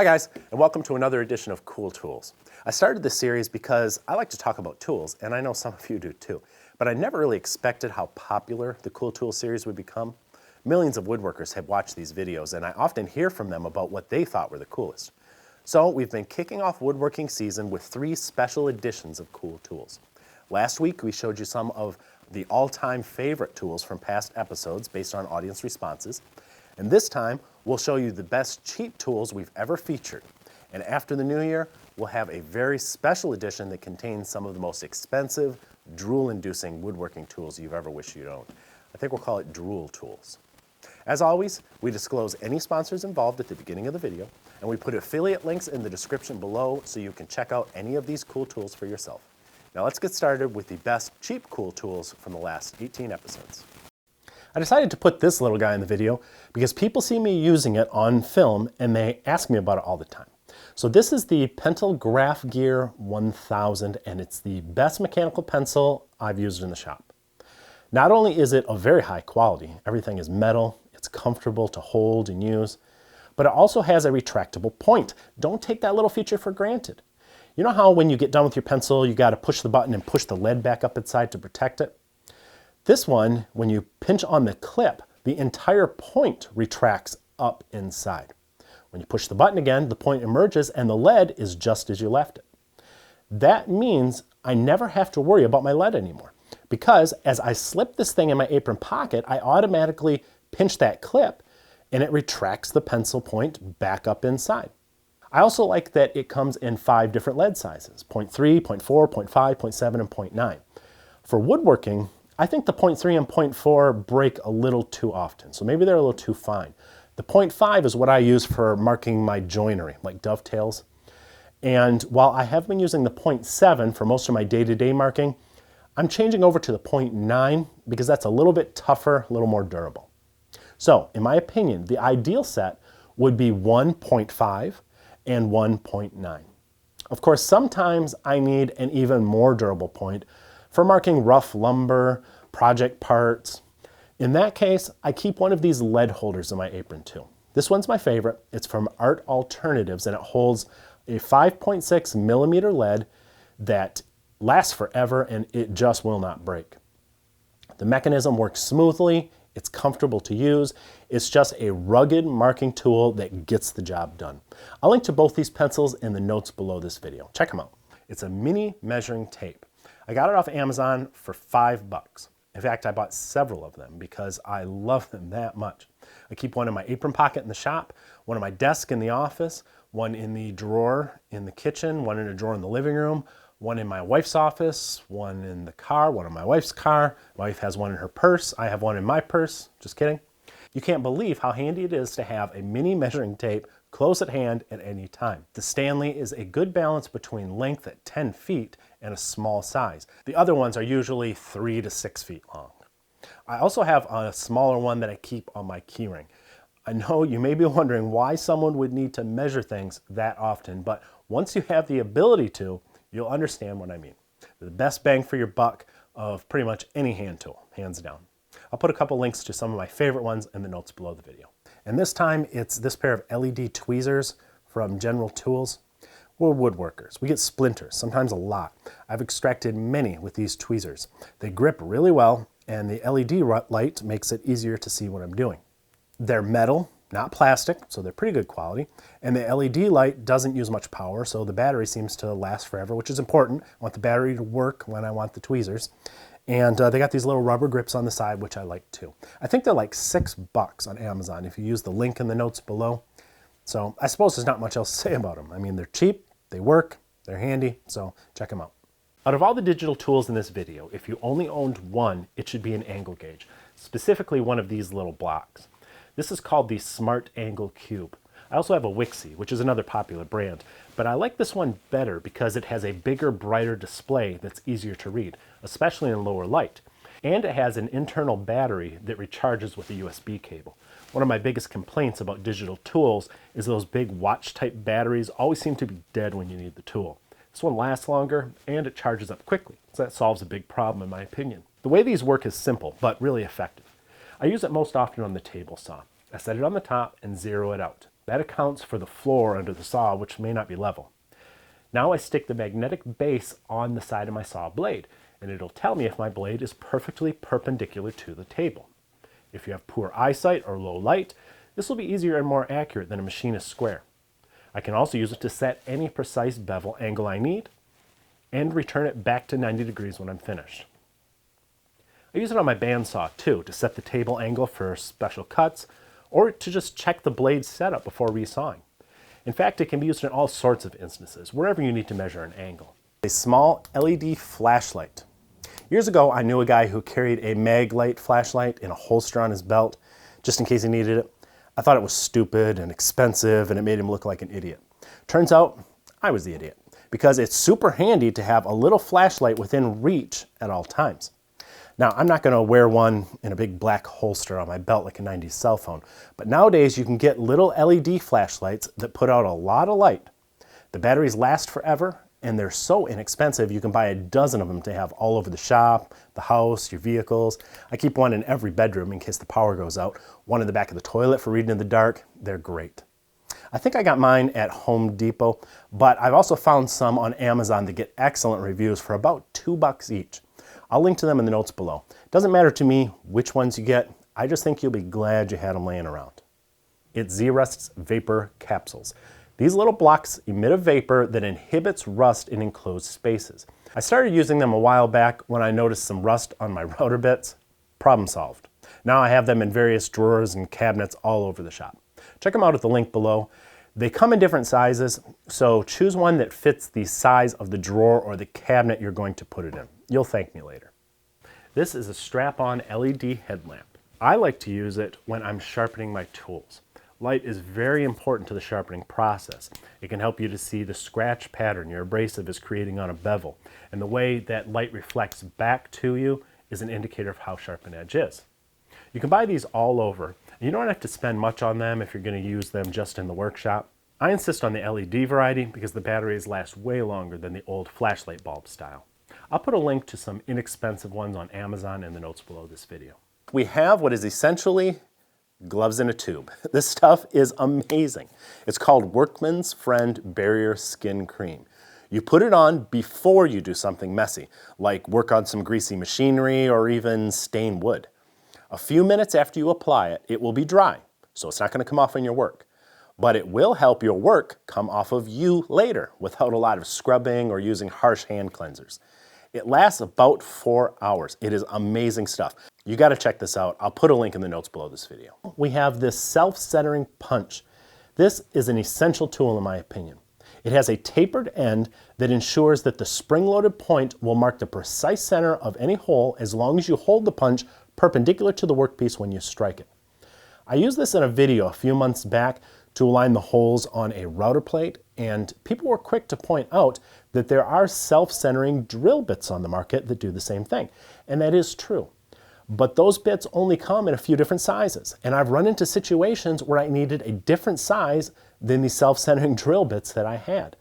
Hi guys, and welcome to another edition of Cool Tools. I started this series because I like to talk about tools, and I know some of you do too, but I never really expected how popular the Cool Tools series would become. Millions of woodworkers have watched these videos, and I often hear from them about what they thought were the coolest. So we've been kicking off woodworking season with 3 special editions of Cool Tools. Last week we showed you some of the all-time favorite tools from past episodes based on audience responses. And this time, we'll show you the best cheap tools we've ever featured. And after the new year, we'll have a very special edition that contains some of the most expensive, drool-inducing woodworking tools you've ever wished you'd owned. I think we'll call it Drool Tools. As always, we disclose any sponsors involved at the beginning of the video, and we put affiliate links in the description below so you can check out any of these cool tools for yourself. Now let's get started with the best cheap cool tools from the last 18 episodes. I decided to put this little guy in the video because people see me using it on film and they ask me about it all the time. So this is the Pental Graph Gear 1000, and it's the best mechanical pencil I've used in the shop. Not only is it of very high quality, everything is metal, it's comfortable to hold and use, but it also has a retractable point. Don't take that little feature for granted. You know how when you get done with your pencil, you got to push the button and push the lead back up inside to protect it? This one, when you pinch on the clip, the entire point retracts up inside. When you push the button again, the point emerges and the lead is just as you left it. That means I never have to worry about my lead anymore, because as I slip this thing in my apron pocket, I automatically pinch that clip and it retracts the pencil point back up inside. I also like that it comes in 5 different lead sizes: 0.3, 0.4, 0.5, 0.7, and 0.9. For woodworking, I think the 0.3 and 0.4 break a little too often, so maybe they're a little too fine. The 0.5 is what I use for marking my joinery, like dovetails. And while I have been using the 0.7 for most of my day-to-day marking, I'm changing over to the 0.9 because that's a little bit tougher, a little more durable. So, in my opinion, the ideal set would be 1.5 and 1.9. Of course, sometimes I need an even more durable point for marking rough lumber, project parts. In that case, I keep one of these lead holders in my apron too. This one's my favorite. It's from Art Alternatives, and it holds a 5.6 millimeter lead that lasts forever and it just will not break. The mechanism works smoothly, it's comfortable to use, it's just a rugged marking tool that gets the job done. I'll link to both these pencils in the notes below this video. Check them out. It's a mini measuring tape. I got it off Amazon for $5. In fact, I bought several of them because I love them that much. I keep one in my apron pocket in the shop, one on my desk in the office, one in the drawer in the kitchen, one in a drawer in the living room, one in my wife's office, one in the car, one in my wife's car. My wife has one in her purse. I have one in my purse. Just kidding. You can't believe how handy it is to have a mini measuring tape close at hand at any time. The Stanley is a good balance between length at 10 feet and a small size. The other ones are usually 3 to 6 feet long. I also have a smaller one that I keep on my keyring. I know you may be wondering why someone would need to measure things that often, but once you have the ability to, you'll understand what I mean. The best bang for your buck of pretty much any hand tool, hands down. I'll put a couple links to some of my favorite ones in the notes below the video. And this time it's this pair of LED tweezers from General Tools. We're woodworkers. We get splinters, sometimes a lot. I've extracted many with these tweezers. They grip really well, and the LED light makes it easier to see what I'm doing. They're metal, not plastic, so they're pretty good quality. And the LED light doesn't use much power, so the battery seems to last forever, which is important. I want the battery to work when I want the tweezers. And they got these little rubber grips on the side, which I like too. I think they're like $6 on Amazon if you use the link in the notes below. So I suppose there's not much else to say about them. I mean, they're cheap, they work, they're handy, so check them out. Out of all the digital tools in this video, if you only owned one, it should be an angle gauge, specifically one of these little blocks. This is called the Smart Angle Cube. I also have a Wixie, which is another popular brand, but I like this one better because it has a bigger, brighter display that's easier to read, especially in lower light. And it has an internal battery that recharges with a USB cable. One of my biggest complaints about digital tools is those big watch-type batteries always seem to be dead when you need the tool. This one lasts longer and it charges up quickly, so that solves a big problem in my opinion. The way these work is simple, but really effective. I use it most often on the table saw. I set it on the top and zero it out. That accounts for the floor under the saw, which may not be level. Now I stick the magnetic base on the side of my saw blade, and it'll tell me if my blade is perfectly perpendicular to the table. If you have poor eyesight or low light, this will be easier and more accurate than a machinist square. I can also use it to set any precise bevel angle I need and return it back to 90 degrees when I'm finished. I use it on my bandsaw too, to set the table angle for special cuts or to just check the blade setup before resawing. In fact, it can be used in all sorts of instances, wherever you need to measure an angle. A small LED flashlight. Years ago, I knew a guy who carried a mag light flashlight in a holster on his belt, just in case he needed it. I thought it was stupid and expensive, and it made him look like an idiot. Turns out, I was the idiot, because it's super handy to have a little flashlight within reach at all times. Now, I'm not going to wear one in a big black holster on my belt like a 90s cell phone, but nowadays you can get little LED flashlights that put out a lot of light. The batteries last forever, and they're so inexpensive you can buy a dozen of them to have all over the shop, the house, your vehicles. I keep one in every bedroom in case the power goes out, one in the back of the toilet for reading in the dark. They're great. I think I got mine at Home Depot, but I've also found some on Amazon that get excellent reviews for about $2 each. I'll link to them in the notes below. It doesn't matter to me which ones you get, I just think you'll be glad you had them laying around. It's Zerust's Vapor Capsules. These little blocks emit a vapor that inhibits rust in enclosed spaces. I started using them a while back when I noticed some rust on my router bits. Problem solved. Now I have them in various drawers and cabinets all over the shop. Check them out at the link below. They come in different sizes, so choose one that fits the size of the drawer or the cabinet you're going to put it in. You'll thank me later. This is a strap-on LED headlamp. I like to use it when I'm sharpening my tools. Light is very important to the sharpening process. It can help you to see the scratch pattern your abrasive is creating on a bevel, and the way that light reflects back to you is an indicator of how sharp an edge is. You can buy these all over, and you don't have to spend much on them if you're going to use them just in the workshop. I insist on the LED variety because the batteries last way longer than the old flashlight bulb style. I'll put a link to some inexpensive ones on Amazon in the notes below this video. We have what is essentially gloves in a tube. This stuff is amazing. It's called Workman's Friend Barrier Skin Cream. You put it on before you do something messy, like work on some greasy machinery or even stain wood. A few minutes after you apply it, it will be dry, so it's not going to come off in your work. But it will help your work come off of you later without a lot of scrubbing or using harsh hand cleansers. It lasts about 4 hours. It is amazing stuff. You got to check this out. I'll put a link in the notes below this video. We have this self-centering punch. This is an essential tool in my opinion. It has a tapered end that ensures that the spring-loaded point will mark the precise center of any hole as long as you hold the punch perpendicular to the workpiece when you strike it. I used this in a video a few months back to align the holes on a router plate, and people were quick to point out that there are self-centering drill bits on the market that do the same thing, and that is true. But those bits only come in a few different sizes, and I've run into situations where I needed a different size than the self-centering drill bits that I had.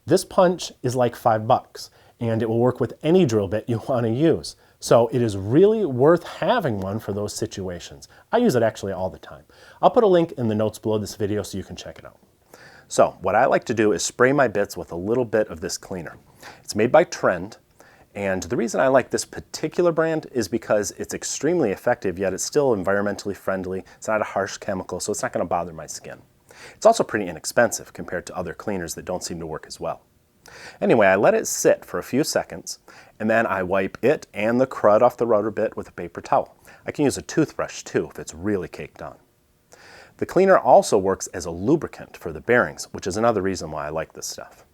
This punch is like $5, and it will work with any drill bit you want to use. So it is really worth having one for those situations. I use it actually all the time. I'll put a link in the notes below this video so you can check it out. So what I like to do is spray my bits with a little bit of this cleaner. It's made by Trend, and the reason I like this particular brand is because it's extremely effective, yet it's still environmentally friendly. It's not a harsh chemical, so it's not going to bother my skin. It's also pretty inexpensive compared to other cleaners that don't seem to work as well. Anyway, I let it sit for a few seconds, and then I wipe it and the crud off the router bit with a paper towel. I can use a toothbrush too if it's really caked on. The cleaner also works as a lubricant for the bearings, which is another reason why I like this stuff.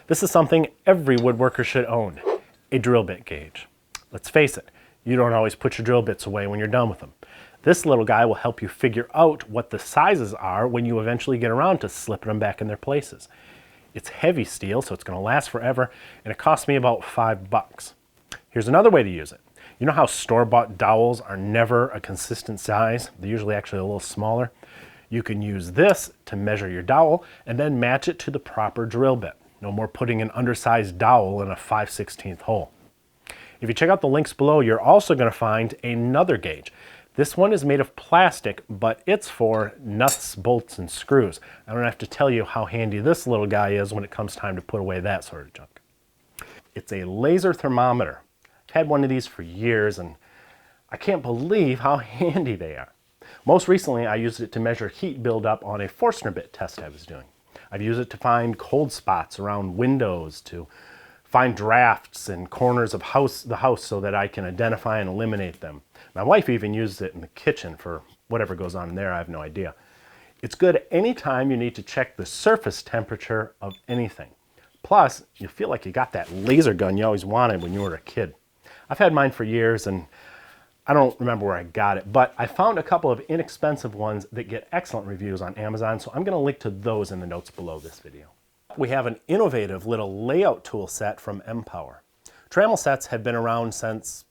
This is something every woodworker should own, a drill bit gauge. Let's face it, you don't always put your drill bits away when you're done with them. This little guy will help you figure out what the sizes are when you eventually get around to slipping them back in their places. It's heavy steel, so it's going to last forever, and it cost me about $5. Here's another way to use it. You know how store-bought dowels are never a consistent size? They're usually actually a little smaller. You can use this to measure your dowel and then match it to the proper drill bit. No more putting an undersized dowel in a 5/16 hole. If you check out the links below, you're also going to find another gauge. This one is made of plastic, but it's for nuts, bolts, and screws. I don't have to tell you how handy this little guy is when it comes time to put away that sort of junk. It's a laser thermometer. I've had one of these for years, and I can't believe how handy they are. Most recently, I used it to measure heat buildup on a Forstner bit test I was doing. I've used it to find cold spots around windows, to find drafts in corners of the house so that I can identify and eliminate them. My wife even uses it in the kitchen for whatever goes on in there, I have no idea. It's good anytime you need to check the surface temperature of anything. Plus, you feel like you got that laser gun you always wanted when you were a kid. I've had mine for years and I don't remember where I got it, but I found a couple of inexpensive ones that get excellent reviews on Amazon, so I'm going to link to those in the notes below this video. We have an innovative little layout tool set from Empower. Trammel sets have been around since,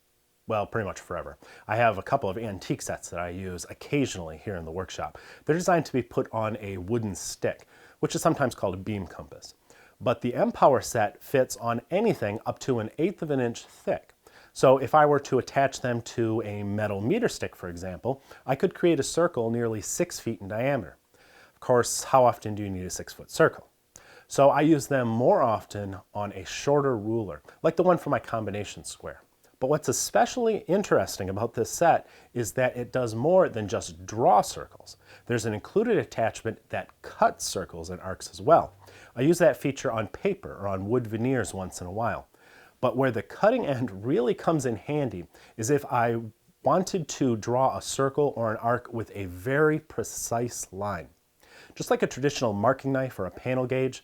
well, pretty much forever. I have a couple of antique sets that I use occasionally here in the workshop. They're designed to be put on a wooden stick, which is sometimes called a beam compass. But the Empower set fits on anything up to 1/8 of an inch thick. So if I were to attach them to a metal meter stick, for example, I could create a circle nearly 6 feet in diameter. Of course, how often do you need a 6-foot circle? So I use them more often on a shorter ruler, like the one for my combination square. But what's especially interesting about this set is that it does more than just draw circles. There's an included attachment that cuts circles and arcs as well. I use that feature on paper or on wood veneers once in a while. But where the cutting end really comes in handy is if I wanted to draw a circle or an arc with a very precise line. Just like a traditional marking knife or a panel gauge,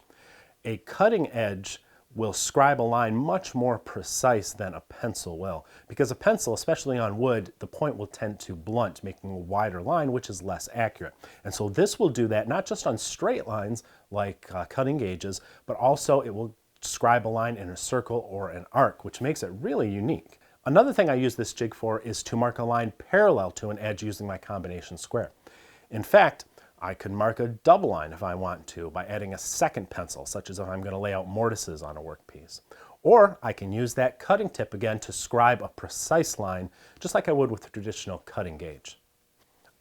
a cutting edge will scribe a line much more precise than a pencil will. Because a pencil, especially on wood, the point will tend to blunt, making a wider line, which is less accurate. And so this will do that not just on straight lines like cutting gauges, but also it will scribe a line in a circle or an arc, which makes it really unique. Another thing I use this jig for is to mark a line parallel to an edge using my combination square. In fact, I could mark a double line if I want to by adding a second pencil, such as if I'm going to lay out mortises on a workpiece. Or I can use that cutting tip again to scribe a precise line, just like I would with a traditional cutting gauge.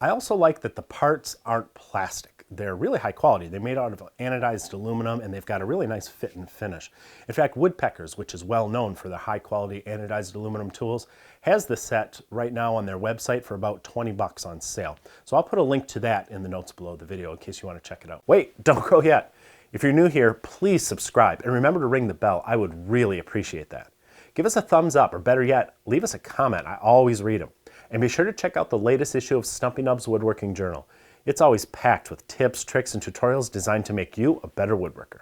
I also like that the parts aren't plastic. They're really high quality. They're made out of anodized aluminum and they've got a really nice fit and finish. In fact, Woodpeckers, which is well known for their high quality anodized aluminum tools, has the set right now on their website for about 20 bucks on sale. So I'll put a link to that in the notes below the video in case you want to check it out. Wait, don't go yet. If you're new here, please subscribe and remember to ring the bell. I would really appreciate that. Give us a thumbs up, or better yet, leave us a comment. I always read them. And be sure to check out the latest issue of Stumpy Nubs Woodworking Journal. It's always packed with tips, tricks, and tutorials designed to make you a better woodworker.